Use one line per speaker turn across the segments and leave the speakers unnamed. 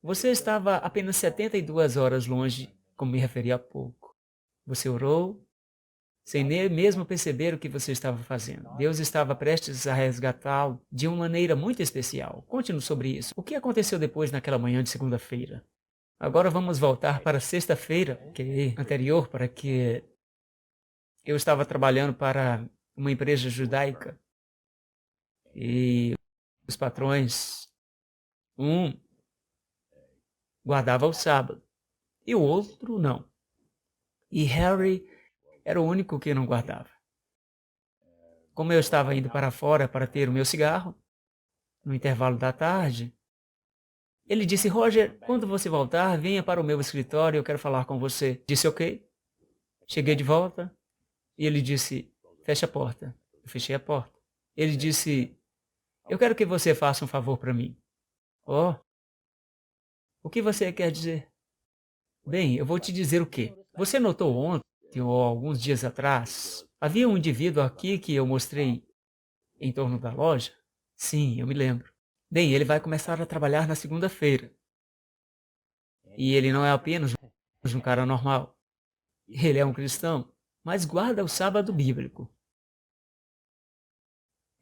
Você estava apenas 72 horas longe, como me referi há pouco. Você orou, sem nem mesmo perceber o que você estava fazendo. Deus estava prestes a resgatá-lo de uma maneira muito especial. Conte-nos sobre isso. O que aconteceu depois naquela manhã de segunda-feira? Agora vamos voltar para sexta-feira, que anterior, para que eu estava trabalhando para uma empresa judaica e os patrões, um guardava o sábado e o outro não. E Harry era o único que não guardava. Como eu estava indo para fora para ter o meu cigarro, no intervalo da tarde, ele disse: Roger, quando você voltar, venha para o meu escritório, eu quero falar com você. Disse: ok. Cheguei de volta e ele disse: feche a porta. Eu fechei a porta. Ele disse: eu quero que você faça um favor para mim. Oh, o que você quer dizer? Bem, eu vou te dizer o quê. Você notou ontem ou alguns dias atrás, havia um indivíduo aqui que eu mostrei em torno da loja? Sim, eu me lembro. Bem, ele vai começar a trabalhar na segunda-feira. E ele não é apenas um cara normal. Ele é um cristão, mas guarda o sábado bíblico.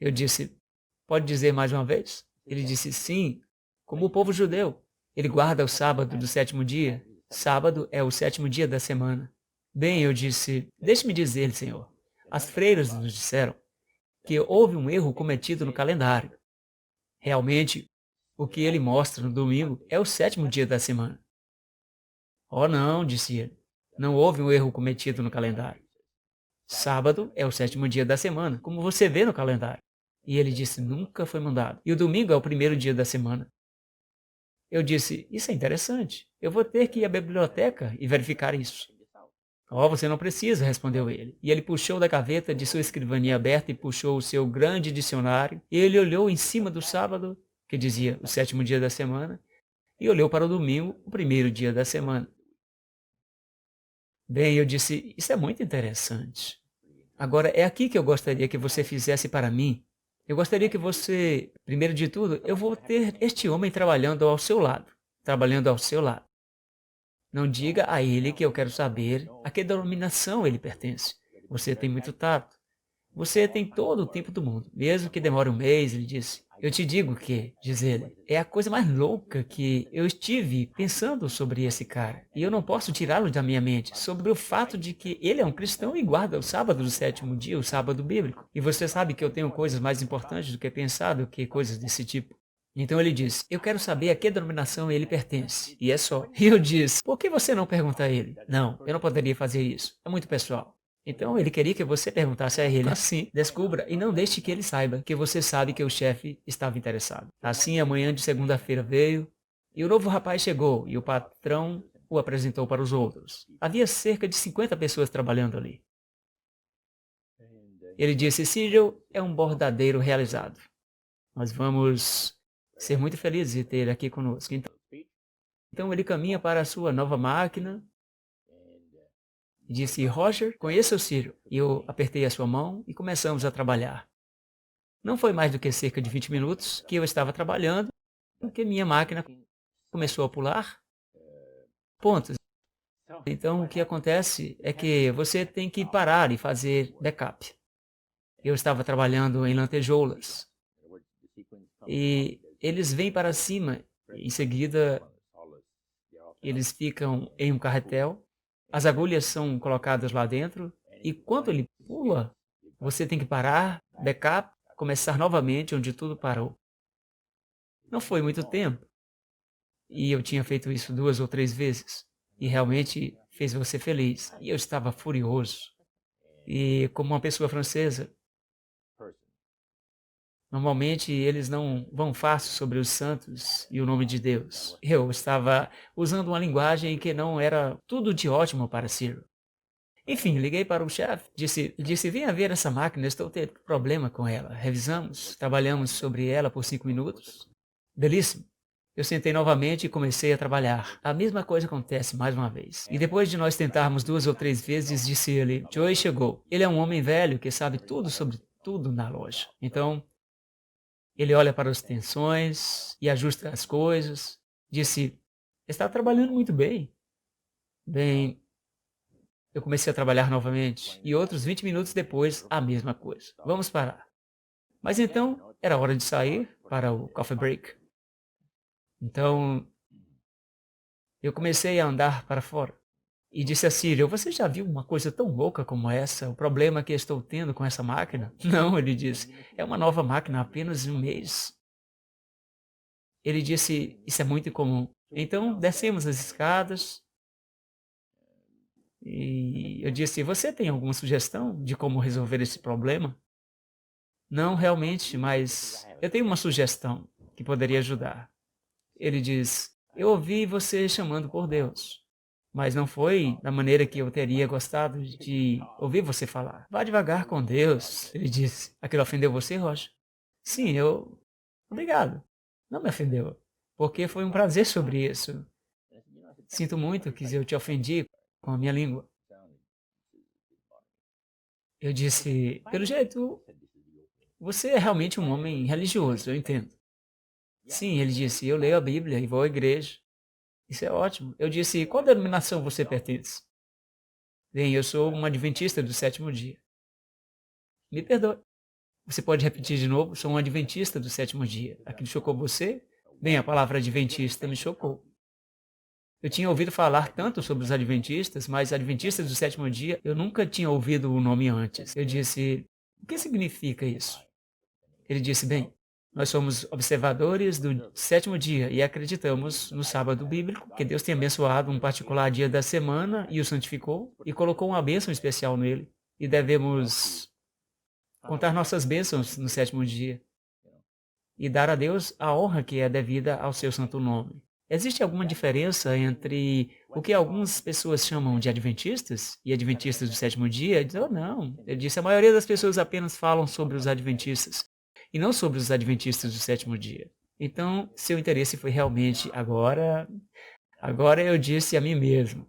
Eu disse: pode dizer mais uma vez? Ele disse: sim, como o povo judeu. Ele guarda o sábado do sétimo dia. Sábado é o sétimo dia da semana. Bem, eu disse: deixe-me dizer, senhor. As freiras nos disseram que houve um erro cometido no calendário. Realmente, o que ele mostra no domingo é o sétimo dia da semana. Oh, não, disse ele. Não houve um erro cometido no calendário. Sábado é o sétimo dia da semana, como você vê no calendário. E ele disse: nunca foi mandado. E o domingo é o primeiro dia da semana. Eu disse: isso é interessante. Eu vou ter que ir à biblioteca e verificar isso. Oh, você não precisa, respondeu ele. E ele puxou da gaveta de sua escrivaninha aberta e puxou o seu grande dicionário. E ele olhou em cima do sábado, que dizia o sétimo dia da semana, e olhou para o domingo, o primeiro dia da semana. Bem, eu disse: isso é muito interessante. Agora, é aqui que eu gostaria que você fizesse para mim. Eu gostaria que você, primeiro de tudo, eu vou ter este homem trabalhando ao seu lado. Trabalhando ao seu lado. Não diga a ele que eu quero saber a que denominação ele pertence. Você tem muito tato. Você tem todo o tempo do mundo. Mesmo que demore um mês, ele disse. Eu te digo que, diz ele, é a coisa mais louca que eu estive pensando sobre esse cara. E eu não posso tirá-lo da minha mente, sobre o fato de que ele é um cristão e guarda o sábado do sétimo dia, o sábado bíblico. E você sabe que eu tenho coisas mais importantes do que pensar do que coisas desse tipo. Então ele disse: eu quero saber a que denominação ele pertence. E é só. E eu disse: por que você não pergunta a ele? Não, eu não poderia fazer isso. É muito pessoal. Então ele queria que você perguntasse a ele. Assim, descubra e não deixe que ele saiba que você sabe que o chefe estava interessado. Assim, a manhã de segunda-feira veio e o novo rapaz chegou e o patrão o apresentou para os outros. Havia cerca de 50 pessoas trabalhando ali. Ele disse: Cyril é um bordadeiro realizado. Nós vamos ser muito felizes de ter ele aqui conosco. Então ele caminha para a sua nova máquina e disse: Roger, conheça o Cyril. E eu apertei a sua mão e começamos a trabalhar. Não foi mais do que cerca de 20 minutos que eu estava trabalhando, que minha máquina começou a pular pontos. Então o que acontece é que você tem que parar e fazer backup. Eu estava trabalhando em lantejoulas e eles vêm para cima. Em seguida, eles ficam em um carretel. As agulhas são colocadas lá dentro e quando ele pula, você tem que parar, backup, começar novamente onde tudo parou. Não foi muito tempo. E eu tinha feito isso 2 ou 3 vezes. E realmente fez você feliz. E eu estava furioso. E como uma pessoa francesa, normalmente eles não vão fácil sobre os santos e o nome de Deus. Eu estava usando uma linguagem que não era tudo de ótimo para Ciro. Enfim, liguei para o chefe, disse, venha ver essa máquina, estou tendo problema com ela. Revisamos, trabalhamos sobre ela por 5 minutos. Belíssimo. Eu sentei novamente e comecei a trabalhar. A mesma coisa acontece mais uma vez. E depois de nós tentarmos 2 ou 3 vezes, disse ele, Joey chegou. Ele é um homem velho que sabe tudo sobre tudo na loja. Então, ele olha para as tensões e ajusta as coisas. Disse, Está trabalhando muito bem. Bem, eu comecei a trabalhar novamente e outros 20 minutos depois, a mesma coisa. Vamos parar. Mas então, era hora de sair para o coffee break. Então, eu comecei a andar para fora e disse a Círio: "Você já viu uma coisa tão louca como essa? O problema que estou tendo com essa máquina?" "Não", ele disse, "é uma nova máquina há apenas um mês." Ele disse: "Isso é muito incomum." Então, descemos as escadas e eu disse: "Você tem alguma sugestão de como resolver esse problema?" "Não, realmente, mas eu tenho uma sugestão que poderia ajudar." Ele diz: "Eu ouvi você chamando por Deus, mas não foi da maneira que eu teria gostado de ouvir você falar. Vá devagar com Deus." Ele disse: "Aquilo ofendeu você, Rocha?" "Sim, eu." "Obrigado. Não me ofendeu, porque foi um prazer sobre isso. Sinto muito que eu te ofendi com a minha língua." Eu disse: "Pelo jeito, você é realmente um homem religioso, eu entendo." "Sim", ele disse, "eu leio a Bíblia e vou à igreja." "Isso é ótimo." Eu disse: "Qual denominação você pertence?" "Bem, eu sou um adventista do sétimo dia." "Me perdoe, você pode repetir de novo?" "Sou um adventista do sétimo dia." "Aquilo chocou você?" "Bem, a palavra adventista me chocou. Eu tinha ouvido falar tanto sobre os adventistas, mas adventistas do sétimo dia eu nunca tinha ouvido o nome antes." Eu disse: "O que significa isso?" Ele disse: "Bem, nós somos observadores do sétimo dia e acreditamos no sábado bíblico, que Deus tem abençoado um particular dia da semana e o santificou e colocou uma bênção especial nele. E devemos contar nossas bênçãos no sétimo dia e dar a Deus a honra que é devida ao seu santo nome." Existe alguma diferença entre o que algumas pessoas chamam de adventistas e adventistas do sétimo dia? Ele disse: "Oh, não." Ele disse: "A maioria das pessoas apenas falam sobre os adventistas e não sobre os adventistas do sétimo dia." Então, seu interesse foi realmente agora eu disse a mim mesmo: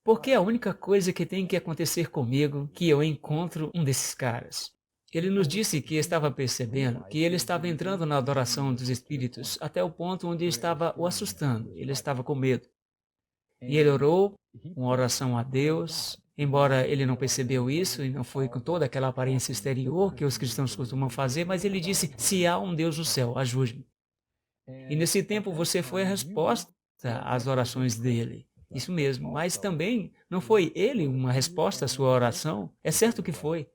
porque é a única coisa que tem que acontecer comigo que eu encontro um desses caras. Ele nos disse que estava percebendo que ele estava entrando na adoração dos espíritos até o ponto onde estava o assustando. Ele estava com medo. E ele orou uma oração a Deus, embora ele não percebeu isso e não foi com toda aquela aparência exterior que os cristãos costumam fazer, mas ele disse: "Se há um Deus no céu, ajude-me." E nesse tempo você foi a resposta às orações dele. Isso mesmo, mas também não foi ele uma resposta à sua oração? É certo que foi.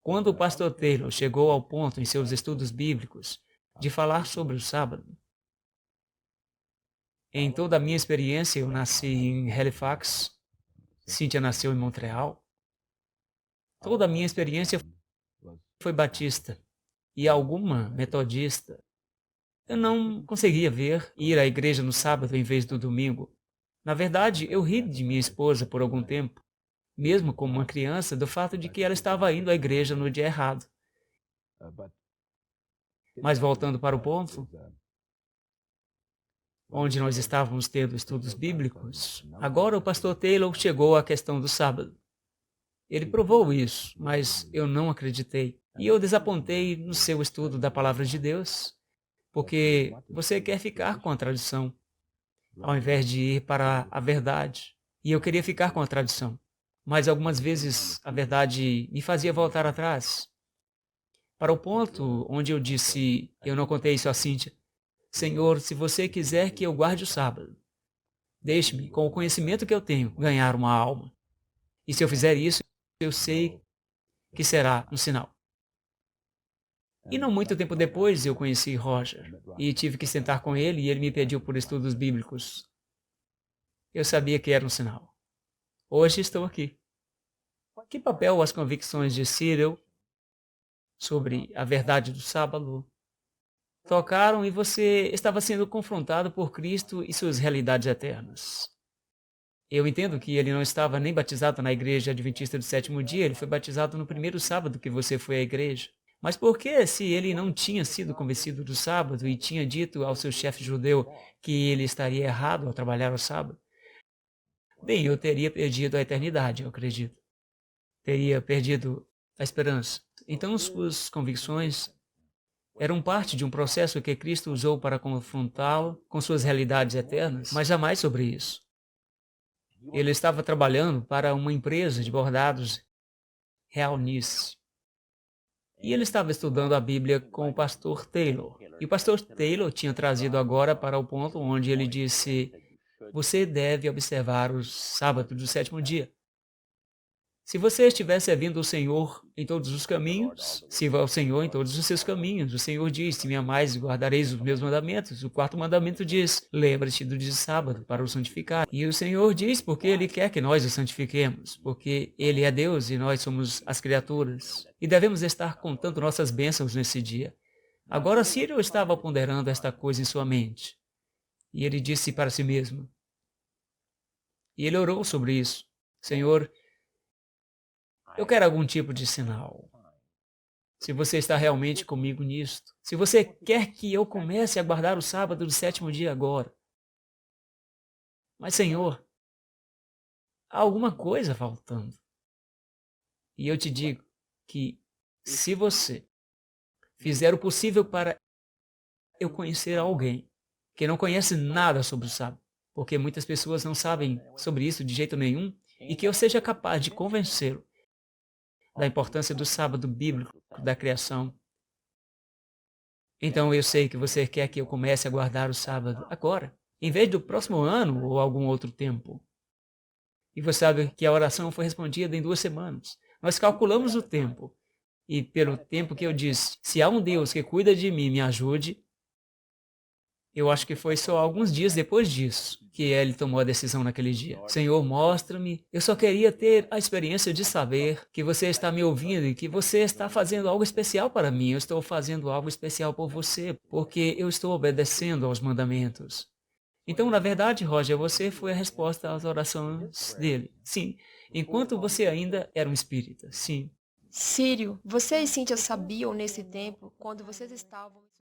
Quando o pastor Taylor chegou ao ponto em seus estudos bíblicos de falar sobre o sábado, em toda a minha experiência, eu nasci em Halifax, Cynthia nasceu em Montreal, toda a minha experiência foi batista e alguma metodista. Eu não conseguia ver ir à igreja no sábado em vez do domingo. Na verdade, eu ri de minha esposa por algum tempo, mesmo como uma criança, do fato de que ela estava indo à igreja no dia errado. Mas voltando para o ponto, onde nós estávamos tendo estudos bíblicos, agora o pastor Taylor chegou à questão do sábado. Ele provou isso, mas eu não acreditei. E eu desapontei no seu estudo da palavra de Deus, porque você quer ficar com a tradição, ao invés de ir para a verdade. E eu queria ficar com a tradição. Mas algumas vezes a verdade me fazia voltar atrás, para o ponto onde eu disse, eu não contei isso a Cíntia: "Senhor, se você quiser que eu guarde o sábado, deixe-me, com o conhecimento que eu tenho, ganhar uma alma. E se eu fizer isso, eu sei que será um sinal." E não muito tempo depois eu conheci Roger e tive que sentar com ele e ele me pediu por estudos bíblicos. Eu sabia que era um sinal. Hoje estou aqui. Que papel as convicções de Cyril sobre a verdade do sábado tocaram e você estava sendo confrontado por Cristo e suas realidades eternas? Eu entendo que ele não estava nem batizado na igreja adventista do sétimo dia, ele foi batizado no primeiro sábado que você foi à igreja. Mas por que, se ele não tinha sido convencido do sábado e tinha dito ao seu chefe judeu que ele estaria errado ao trabalhar ao sábado? Bem, eu teria perdido a eternidade, eu acredito. Teria perdido a esperança. Então, suas convicções eram parte de um processo que Cristo usou para confrontá-lo com suas realidades eternas, mas jamais sobre isso. Ele estava trabalhando para uma empresa de bordados Real Nice. E ele estava estudando a Bíblia com o pastor Taylor. E o pastor Taylor tinha trazido agora para o ponto onde ele disse: você deve observar o sábado do sétimo dia. Se você estiver servindo o Senhor em todos os caminhos, sirva ao Senhor em todos os seus caminhos. O Senhor diz: se me amais, guardareis os meus mandamentos. O quarto mandamento diz: lembra-te do dia de sábado para o santificar. E o Senhor diz porque Ele quer que nós o santifiquemos, porque Ele é Deus e nós somos as criaturas. E devemos estar contando nossas bênçãos nesse dia. Agora, Círio estava ponderando esta coisa em sua mente. E ele disse para si mesmo, e ele orou sobre isso: Senhor, eu quero algum tipo de sinal. Se você está realmente comigo nisto. Se você quer que eu comece a guardar o sábado do sétimo dia agora. Mas, Senhor, há alguma coisa faltando. E eu te digo que se você fizer o possível para eu conhecer alguém que não conhece nada sobre o sábado, porque muitas pessoas não sabem sobre isso de jeito nenhum, e que eu seja capaz de convencê-lo da importância do sábado bíblico da criação. Então eu sei que você quer que eu comece a guardar o sábado agora, em vez do próximo ano ou algum outro tempo. E você sabe que a oração foi respondida em 2 semanas. Nós calculamos o tempo. E pelo tempo que eu disse, se há um Deus que cuida de mim, me ajude, eu acho que foi só alguns dias depois disso que ele tomou a decisão naquele dia. Senhor, mostra-me. Eu só queria ter a experiência de saber que você está me ouvindo e que você está fazendo algo especial para mim. Eu estou fazendo algo especial por você, porque eu estou obedecendo aos mandamentos. Então, na verdade, Roger, você foi a resposta às orações dele. Sim, enquanto você ainda era um espírita. Sim.
Círio, você e Cíntia sabiam nesse tempo, quando vocês estavam